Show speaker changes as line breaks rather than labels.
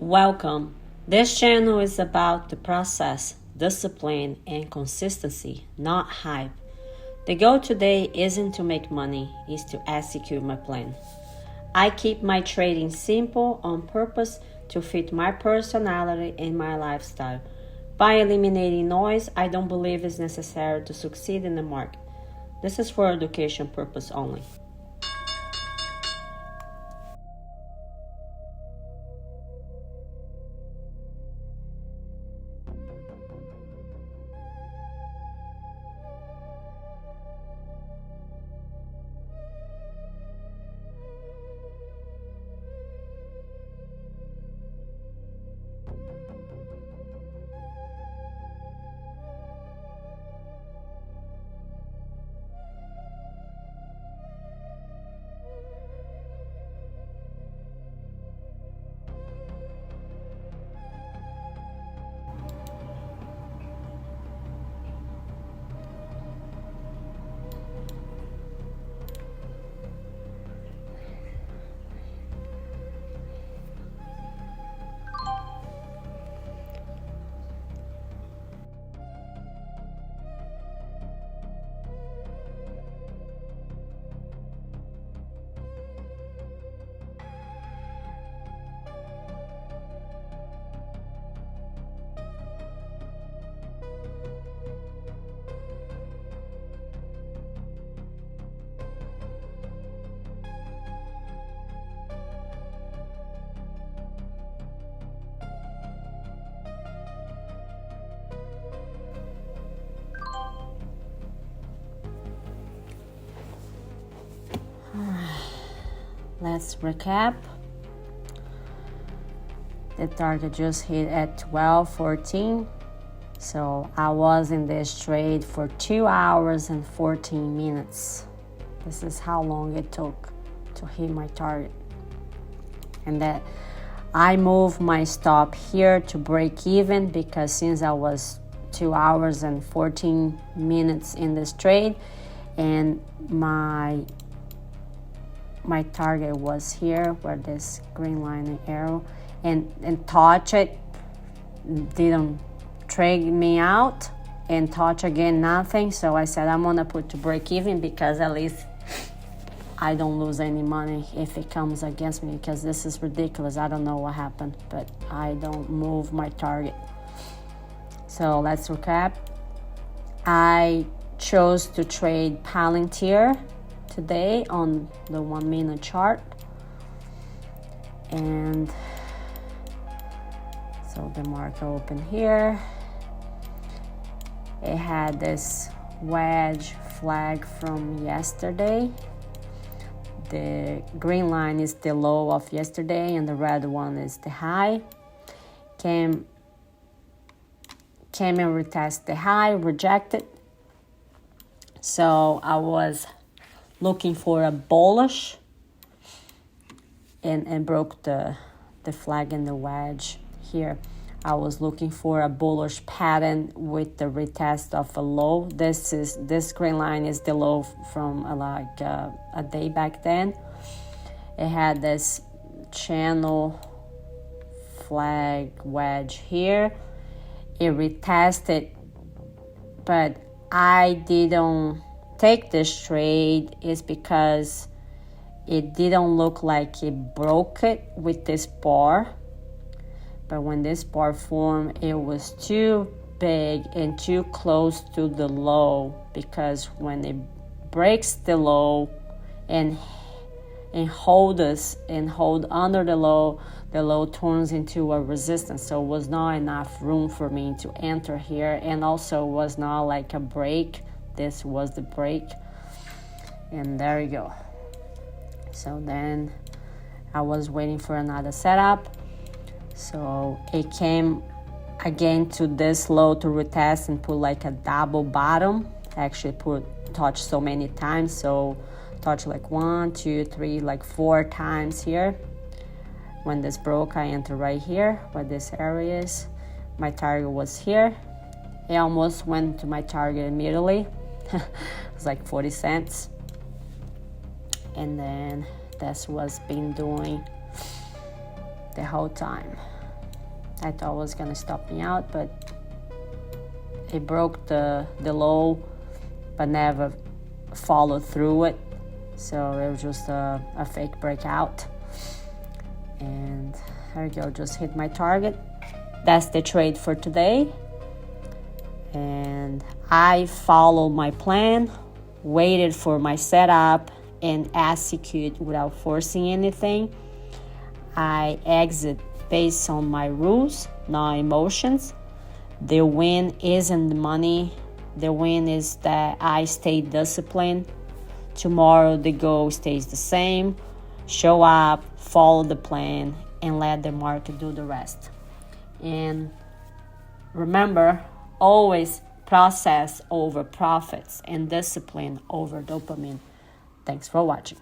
Welcome. This channel is about the process, discipline, and consistency, not hype. The goal today isn't to make money, it's to execute my plan. I keep my trading simple on purpose to fit my personality and my lifestyle. By eliminating noise, I don't believe is necessary to succeed in the market. This is for education purpose only. Let's recap. The target just hit at 12:14. So I was in this trade for 2 hours and 14 minutes. This is how long it took to hit my target. And that I moved my stop here to break even because since I was 2 hours and 14 minutes in this trade and my target was here where this green line and arrow and touch it didn't trade me out and touch again nothing. So I said I'm gonna put to break even because at least I don't lose any money if it comes against me, because this is ridiculous. I don't know what happened, but I don't move my target. So let's recap. I chose to trade Palantir today on the 1 minute chart, and so the market opened here. It had this wedge flag from yesterday. The green line is the low of yesterday and the red one is the high. Came and retest the high, rejected. So I was looking for a bullish and broke the flag and the wedge here. I was looking for a bullish pattern with the retest of a low. This green line is the low from a day back then. It had this channel flag wedge here. It retested, but I didn't take this trade is because it didn't look like it broke it with this bar. But when this bar formed, it was too big and too close to the low, because when it breaks the low and hold under the low turns into a resistance. So it was not enough room for me to enter here, and also was not like a break. This was the break, and there you go. So then I was waiting for another setup. So it came again to this low to retest and put like a double bottom. Actually touch so many times. So touch like 1, 2, 3, like 4 times here. When this broke, I entered right here where this area is. My target was here. It almost went to my target immediately. It was like 40 cents. And then that's what's been doing the whole time. I thought it was gonna stop me out, but it broke the low, but never followed through it. So it was just a fake breakout. And there we go, just hit my target. That's the trade for today. And I followed my plan, waited for my setup, and execute without forcing anything. I exit based on my rules, not emotions. The win isn't the money. The win is that I stay disciplined. Tomorrow the goal stays the same. Show up, follow the plan, and let the market do the rest. And remember, always process over profits and discipline over dopamine. Thanks for watching.